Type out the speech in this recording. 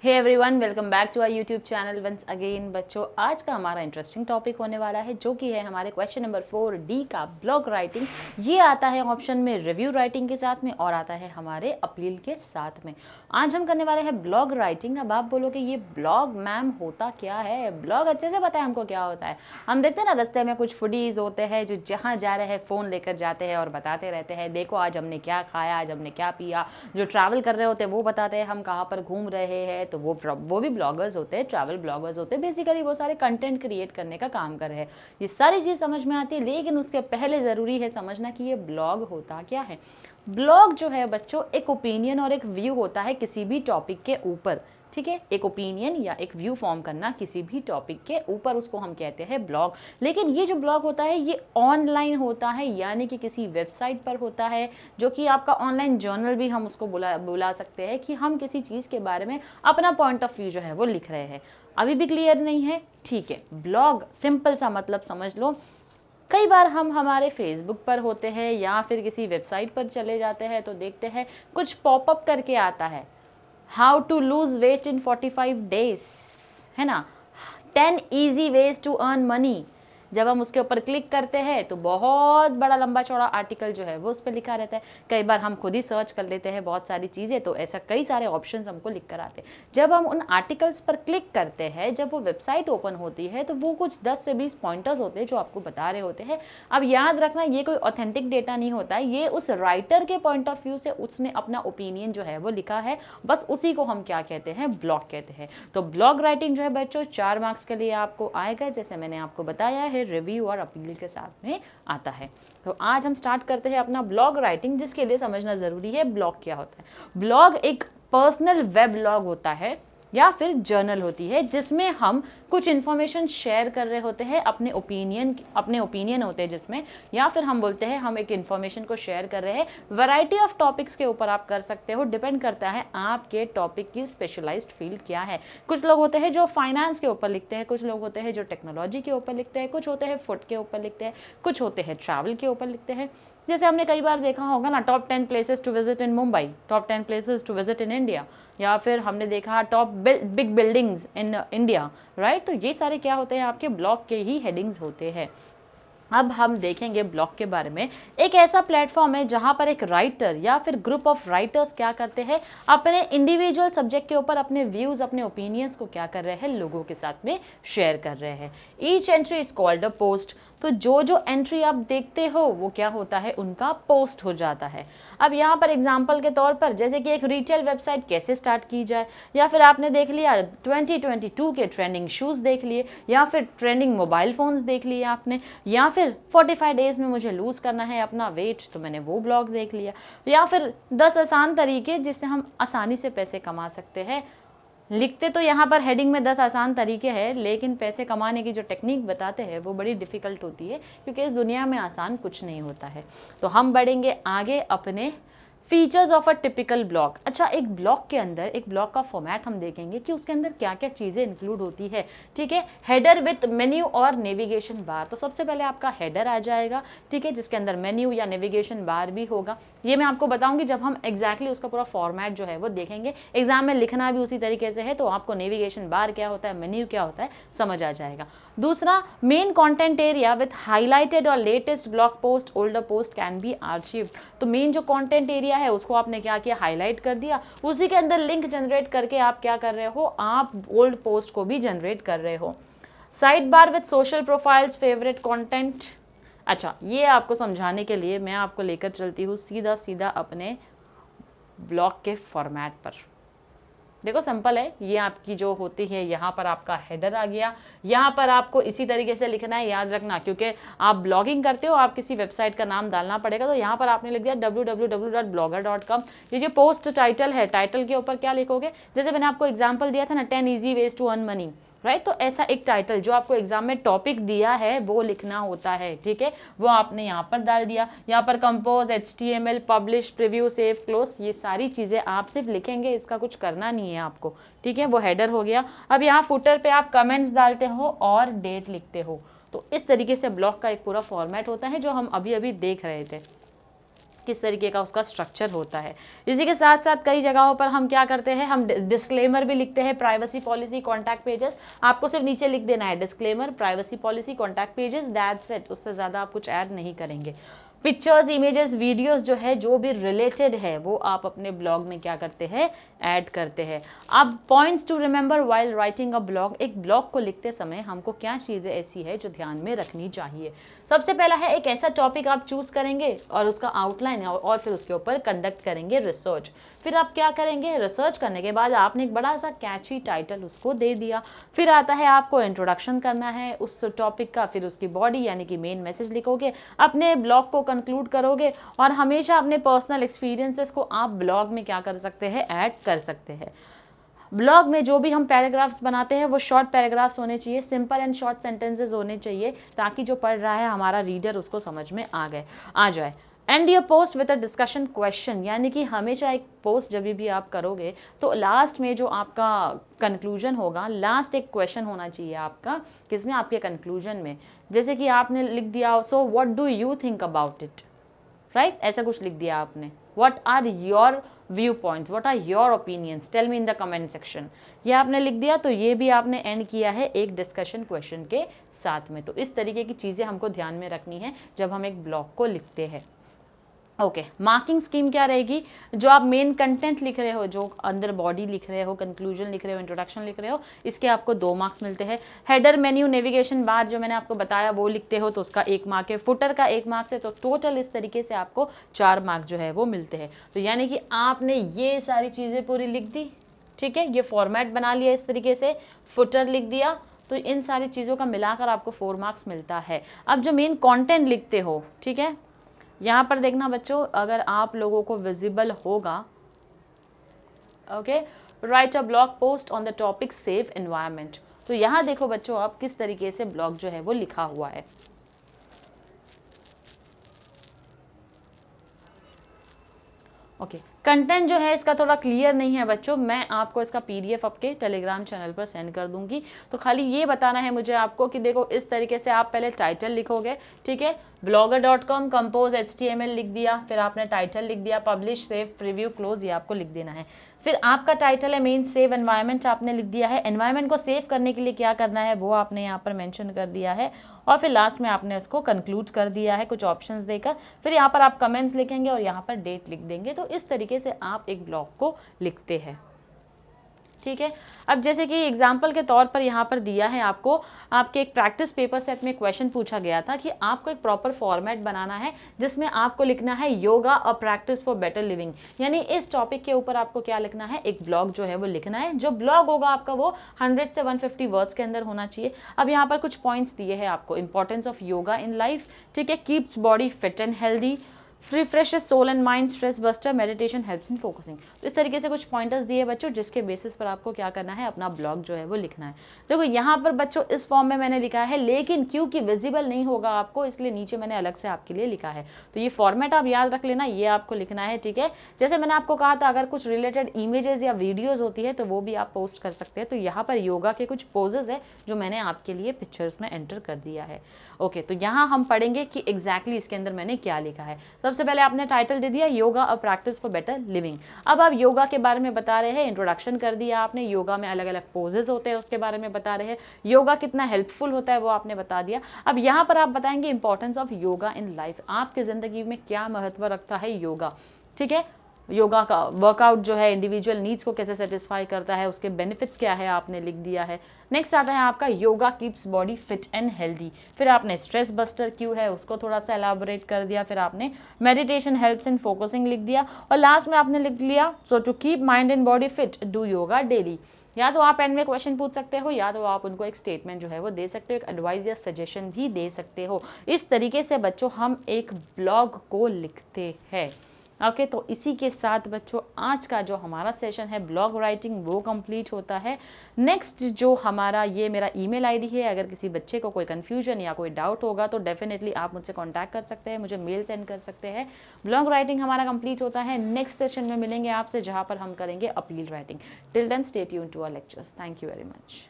Hey everyone, welcome back to our YouTube channel once again. बच्चों, आज का हमारा इंटरेस्टिंग टॉपिक होने वाला है जो कि है हमारे क्वेश्चन नंबर 4D का ब्लॉग राइटिंग। ये आता है ऑप्शन में रिव्यू राइटिंग के साथ में और आता है हमारे अपील के साथ में। आज हम करने वाले हैं ब्लॉग राइटिंग। अब आप बोलोगे ये ब्लॉग मैम होता क्या है? ब्लॉग अच्छे से पता है हमको क्या होता है। हम देखते हैं ना, रास्ते में कुछ फूडीज होते हैं जो जहाँ जा रहे हैं फ़ोन लेकर जाते हैं और बताते रहते हैं, देखो आज हमने क्या खाया, आज हमने क्या पिया। जो ट्रैवल कर रहे होते हैं वो बताते हैं हम कहाँ पर घूम रहे हैं, तो वो भी ब्लॉगर्स होते हैं, ट्रैवल ब्लॉगर्स होते हैं। बेसिकली वो सारे कंटेंट क्रिएट करने का काम कर रहे हैं। ये सारी चीज़ समझ में आती है, लेकिन उसके पहले ज़रूरी है समझना कि ये ब्लॉग होता क्या है। ब्लॉग जो है बच्चों, एक ओपिनियन और एक व्यू होता है किसी भी टॉपिक के ऊपर। ठीक है, एक ओपिनियन या एक व्यू फॉर्म करना किसी भी टॉपिक के ऊपर, उसको हम कहते हैं ब्लॉग। लेकिन ये जो ब्लॉग होता है ये ऑनलाइन होता है, यानी कि किसी वेबसाइट पर होता है, जो कि आपका ऑनलाइन जर्नल भी हम उसको बुला सकते हैं कि हम किसी चीज़ के बारे में अपना पॉइंट ऑफ व्यू जो है वो लिख रहे हैं। अभी भी क्लियर नहीं है? ठीक है, ब्लॉग सिंपल सा मतलब समझ लो। कई बार हम हमारे फेसबुक पर होते हैं या फिर किसी वेबसाइट पर चले जाते हैं तो देखते हैं कुछ पॉपअप करके आता है, how to lose weight in 45 days, है ना, 10 easy ways to earn money. जब हम उसके ऊपर क्लिक करते हैं तो बहुत बड़ा लंबा चौड़ा आर्टिकल जो है वो उस पर लिखा रहता है। कई बार हम खुद ही सर्च कर लेते हैं बहुत सारी चीज़ें, तो ऐसा कई सारे ऑप्शंस हमको लिख कर आते हैं। जब हम उन आर्टिकल्स पर क्लिक करते हैं, जब वो वेबसाइट ओपन होती है तो वो कुछ 10 से 20 पॉइंटर्स होते हैं जो आपको बता रहे होते हैं। अब याद रखना, ये कोई ऑथेंटिक डेटा नहीं होता है, ये उस राइटर के पॉइंट ऑफ व्यू से उसने अपना ओपिनियन जो है वो लिखा है, बस उसी को हम क्या कहते हैं, ब्लॉग कहते हैं। तो ब्लॉग राइटिंग जो है बच्चों 4 मार्क्स के लिए आपको आएगा, जैसे मैंने आपको बताया है, रिव्यू और अपील के साथ में आता है। तो आज हम स्टार्ट करते हैं अपना ब्लॉग राइटिंग, जिसके लिए समझना जरूरी है ब्लॉग क्या होता है। ब्लॉग एक पर्सनल वेब ब्लॉग होता है या फिर जर्नल होती है, जिसमें हम कुछ इन्फॉर्मेशन शेयर कर रहे होते हैं, अपने ओपिनियन होते हैं जिसमें, या फिर हम बोलते हैं हम एक इन्फॉर्मेशन को शेयर कर रहे हैं। वैरायटी ऑफ टॉपिक्स के ऊपर आप कर सकते हो, डिपेंड करता है आपके टॉपिक की स्पेशलाइज्ड फील्ड क्या है। कुछ लोग होते हैं जो फाइनेंस के ऊपर लिखते हैं, कुछ लोग होते हैं जो टेक्नोलॉजी के ऊपर लिखते हैं, कुछ होते हैं फूड के ऊपर लिखते हैं, कुछ होते हैं ट्रैवल के ऊपर लिखते हैं। जैसे हमने कई बार देखा होगा ना, top 10 places to visit in Mumbai, top 10 places to visit in India, या फिर हमने देखा top big buildings in India, right. तो ये सारे क्या होते हैं, आपके ब्लॉग के ही हेडिंग्स होते हैं। अब हम देखेंगे ब्लॉग के बारे में। एक ऐसा प्लेटफॉर्म है जहां पर एक राइटर या फिर ग्रुप ऑफ राइटर्स क्या करते हैं, अपने इंडिविजुअल सब्जेक्ट के ऊपर अपने व्यूज, अपने ओपिनियंस को क्या कर रहे हैं, लोगों के साथ में शेयर कर रहे हैं। Each entry is called a post. तो जो जो एंट्री आप देखते हो वो क्या होता है, उनका पोस्ट हो जाता है। अब यहाँ पर एग्जाम्पल के तौर पर, जैसे कि एक रिटेल वेबसाइट कैसे स्टार्ट की जाए, या फिर आपने देख लिया 2022 के ट्रेंडिंग शूज़ देख लिए, या फिर ट्रेंडिंग मोबाइल फ़ोन्स देख लिए आपने, या फिर 45 डेज़ में मुझे लूज़ करना है अपना वेट, तो मैंने वो ब्लॉग देख लिया, या फिर 10 आसान तरीके जिससे हम आसानी से पैसे कमा सकते हैं। लिखते तो यहाँ पर हेडिंग में 10 आसान तरीके हैं, लेकिन पैसे कमाने की जो टेक्निक बताते हैं वो बड़ी डिफ़िकल्ट होती है, क्योंकि इस दुनिया में आसान कुछ नहीं होता है। तो हम बढ़ेंगे आगे अपने features of a typical blog. अच्छा, एक ब्लॉग के अंदर, एक ब्लॉग का फॉर्मेट हम देखेंगे कि उसके अंदर क्या क्या चीज़ें इंक्लूड होती है। ठीक है, हेडर विथ मेन्यू और नेविगेशन बार। तो सबसे पहले आपका हेडर आ जाएगा, ठीक है, जिसके अंदर मेन्यू या नेविगेशन बार भी होगा। ये मैं आपको बताऊंगी जब हम एग्जैक्टली उसका पूरा फॉर्मेट जो है वो देखेंगे। एग्जाम में लिखना भी उसी तरीके से है, तो आपको नेविगेशन बार क्या होता है, मेन्यू क्या होता है, समझ आ जाएगा। दूसरा, main content area with highlighted और latest blog post, older post can be archived. तो मेन जो कंटेंट एरिया है उसको आपने क्या किया, हाईलाइट कर दिया, उसी के अंदर लिंक जनरेट करके आप क्या कर रहे हो, आप ओल्ड पोस्ट को भी जनरेट कर रहे हो। Side bar with social profiles, favourite content. अच्छा, ये आपको समझाने के लिए मैं आपको लेकर चलती हूँ सीधा सीधा अपने ब्लॉग के फॉर्मेट पर। देखो सिंपल है, ये आपकी जो होती है, यहाँ पर आपका हेडर आ गया, यहाँ पर आपको इसी तरीके से लिखना है, याद रखना, क्योंकि आप ब्लॉगिंग करते हो, आप किसी वेबसाइट का नाम डालना पड़ेगा। तो यहाँ पर आपने लिख दिया www.blogger.com। ये जो पोस्ट टाइटल है, टाइटल के ऊपर क्या लिखोगे, जैसे मैंने आपको एग्जाम्पल दिया था ना, 10 easy ways to earn money, right. तो ऐसा एक टाइटल जो आपको एग्जाम में टॉपिक दिया है वो लिखना होता है, ठीक है, वो आपने यहाँ पर डाल दिया। यहाँ पर compose, HTML, publish, preview, save, close, ये सारी चीज़ें आप सिर्फ लिखेंगे, इसका कुछ करना नहीं है आपको, ठीक है। वो हेडर हो गया। अब यहाँ फुटर पे आप कमेंट्स डालते हो और डेट लिखते हो। तो इस तरीके से ब्लॉग का एक पूरा फॉर्मेट होता है जो हम अभी अभी देख रहे थे। किस तरीके का उसका स्ट्रक्चर होता है। इसी के साथ साथ कई जगहों पर हम क्या करते हैं, हम डिस्क्लेमर भी लिखते हैं, प्राइवेसी पॉलिसी, कॉन्टैक्ट पेजेस। आपको सिर्फ नीचे लिख देना है disclaimer, privacy policy, contact pages, that's it, उससे ज़्यादा आप कुछ ऐड नहीं करेंगे। पिक्चर्स, इमेजेस, वीडियोस जो है, जो भी रिलेटेड है वो आप अपने ब्लॉग में क्या करते हैं, ऐड करते हैं। अब points to remember while writing a blog, एक ब्लॉग को लिखते समय हमको क्या चीज़ें ऐसी है जो ध्यान में रखनी चाहिए। सबसे पहला है एक ऐसा टॉपिक आप चूज करेंगे और उसका आउटलाइन और फिर उसके ऊपर कंडक्ट करेंगे रिसर्च। फिर आप क्या करेंगे, रिसर्च करने के बाद आपने एक बड़ा सा कैची टाइटल उसको दे दिया। फिर आता है आपको इंट्रोडक्शन करना है उस टॉपिक का, फिर उसकी बॉडी यानी कि मेन मैसेज लिखोगे, अपने ब्लॉग को कंक्लूड करोगे और हमेशा अपने पर्सनल एक्सपीरियंसेस को आप ब्लॉग में क्या कर सकते हैं, ऐड कर सकते हैं। ब्लॉग में जो भी हम पैराग्राफ्स बनाते हैं वो शॉर्ट पैराग्राफ्स होने चाहिए, सिंपल एंड शॉर्ट सेंटेंसेस होने चाहिए, ताकि जो पढ़ रहा है हमारा रीडर उसको समझ में आ जाए। And your post with a discussion question, यानी कि हमेशा एक पोस्ट जब भी आप करोगे तो लास्ट में जो आपका कंक्लूजन होगा, लास्ट एक क्वेश्चन होना चाहिए आपका, किसमें, आपके कंक्लूजन में। जैसे कि आपने लिख दिया, so what do you think about it, right, ऐसा कुछ लिख दिया आपने, what are your view points, what are your opinions, tell me in the comment section, ये आपने लिख दिया। तो ये भी आपने एंड किया है एक डिस्कशन क्वेश्चन के साथ में। तो इस तरीके की चीज़ें हमको ध्यान में रखनी है जब हम एक ब्लॉग को लिखते हैं। ओके, मार्किंग स्कीम क्या रहेगी, जो आप मेन कंटेंट लिख रहे हो, जो अंदर बॉडी लिख रहे हो, कंक्लूजन लिख रहे हो, इंट्रोडक्शन लिख रहे हो, इसके आपको 2 मार्क्स मिलते हैं। हेडर, मेन्यू, नेविगेशन बार जो मैंने आपको बताया वो लिखते हो तो उसका 1 मार्क है। फुटर का 1 मार्क्स है। तो टोटल इस तरीके से आपको 4 मार्क जो है वो मिलते हैं। तो यानी कि आपने ये सारी चीज़ें पूरी लिख दी, ठीक है, ये फॉर्मेट बना लिया इस तरीके से, फुटर लिख दिया, तो इन सारी चीज़ों का मिलाकर आपको 4 मार्क्स मिलता है। अब जो मेन कंटेंट लिखते हो, ठीक है, यहाँ पर देखना बच्चों, अगर आप लोगों को विजिबल होगा, okay, right a blog post on the topic safe environment. तो यहाँ देखो बच्चों आप किस तरीके से ब्लॉग जो है वो लिखा हुआ है। ओके, कंटेंट जो है इसका थोड़ा क्लियर नहीं है बच्चों, मैं आपको इसका पीडीएफ आपके टेलीग्राम चैनल पर सेंड कर दूंगी। तो खाली ये बताना है मुझे आपको कि देखो इस तरीके से आप पहले टाइटल लिखोगे, ठीक है, blogger.com कंपोज HTML लिख दिया, फिर आपने टाइटल लिख दिया, पब्लिश, सेव, प्रीव्यू, क्लोज, ये आपको लिख देना है। फिर आपका टाइटल है मेन सेव एनवायरनमेंट, आपने लिख दिया है। एनवायरनमेंट को सेव करने के लिए क्या करना है वो आपने यहाँ पर मेंशन कर दिया है, और फिर लास्ट में आपने इसको कंक्लूड कर दिया है कुछ ऑप्शंस देकर। फिर यहाँ पर आप कमेंट्स लिखेंगे और यहाँ पर डेट लिख देंगे। तो इस तरीके से आप एक ब्लॉग को लिखते हैं, ठीक है। अब जैसे कि एग्जाम्पल के तौर पर यहाँ पर दिया है आपको, आपके एक प्रैक्टिस पेपर सेट में क्वेश्चन पूछा गया था कि आपको एक प्रॉपर फॉर्मेट बनाना है जिसमें आपको लिखना है yoga a practice for better living, यानी इस टॉपिक के ऊपर आपको क्या लिखना है, एक ब्लॉग जो है वो लिखना है। जो ब्लॉग होगा आपका वो 100 से 150 वर्ड्स के अंदर होना चाहिए। अब यहाँ पर कुछ पॉइंट्स दिए हैं आपको, importance of yoga in life, ठीक है, keeps body fit and healthy, refreshes soul and mind, stress buster, meditation helps in focusing. तो इस तरीके से कुछ पॉइंटर्स दिए बच्चों, जिसके बेसिस पर आपको क्या करना है, अपना ब्लॉग जो है वो लिखना है। देखो यहाँ पर बच्चों इस फॉर्म में मैंने लिखा है, लेकिन क्योंकि विजिबल नहीं होगा आपको इसलिए नीचे मैंने अलग से आपके लिए लिखा है। तो ये फॉर्मेट आप याद रख लेना, ये आपको लिखना है, ठीक है। जैसे मैंने आपको कहा था अगर कुछ रिलेटेड इमेजेस या वीडियोज होती है तो वो भी आप पोस्ट कर सकते हैं। तो यहाँ पर योगा के कुछ पोजेज है जो मैंने आपके लिए पिक्चर्स में एंटर कर दिया है। ओके, तो यहाँ हम पढ़ेंगे कि एग्जैक्टली इसके अंदर मैंने क्या लिखा है। सबसे पहले आपने टाइटल दे दिया yoga a practice for better living. अब आप योगा के बारे में बता रहे हैं, इंट्रोडक्शन कर दिया आपने, योगा में अलग अलग पोजेस होते हैं उसके बारे में बता रहे हैं, योगा कितना हेल्पफुल होता है वो आपने बता दिया। अब यहाँ पर आप बताएंगे importance of yoga in life, आपकी जिंदगी में क्या महत्व रखता है योगा, ठीक है। योगा का वर्कआउट जो है इंडिविजुअल नीड्स को कैसे सेटिस्फाई करता है, उसके बेनिफिट्स क्या है आपने लिख दिया है। नेक्स्ट आता है आपका yoga keeps body fit and healthy. फिर आपने स्ट्रेस बस्टर क्यों है उसको थोड़ा सा एलाबोरेट कर दिया। फिर आपने मेडिटेशन हेल्प्स इन फोकसिंग लिख दिया, और लास्ट में आपने लिख लिया so to keep mind and body fit do yoga daily. या तो आप एंड में क्वेश्चन पूछ सकते हो, या तो आप उनको एक स्टेटमेंट जो है वो दे सकते हो, एक एडवाइस या सजेशन भी दे सकते हो। इस तरीके से बच्चों हम एक ब्लॉग को लिखते हैं। ओके, तो इसी के साथ बच्चों आज का जो हमारा सेशन है ब्लॉग राइटिंग वो कंप्लीट होता है। नेक्स्ट जो हमारा ये मेरा ईमेल आईडी है, अगर किसी बच्चे को कोई कन्फ्यूजन या कोई डाउट होगा तो डेफिनेटली आप मुझसे कांटेक्ट कर सकते हैं, मुझे मेल सेंड कर सकते हैं। ब्लॉग राइटिंग हमारा कंप्लीट होता है। नेक्स्ट सेशन में मिलेंगे आपसे जहाँ पर हम करेंगे appeal writing. Till then stay tuned to our lectures. Thank you very much.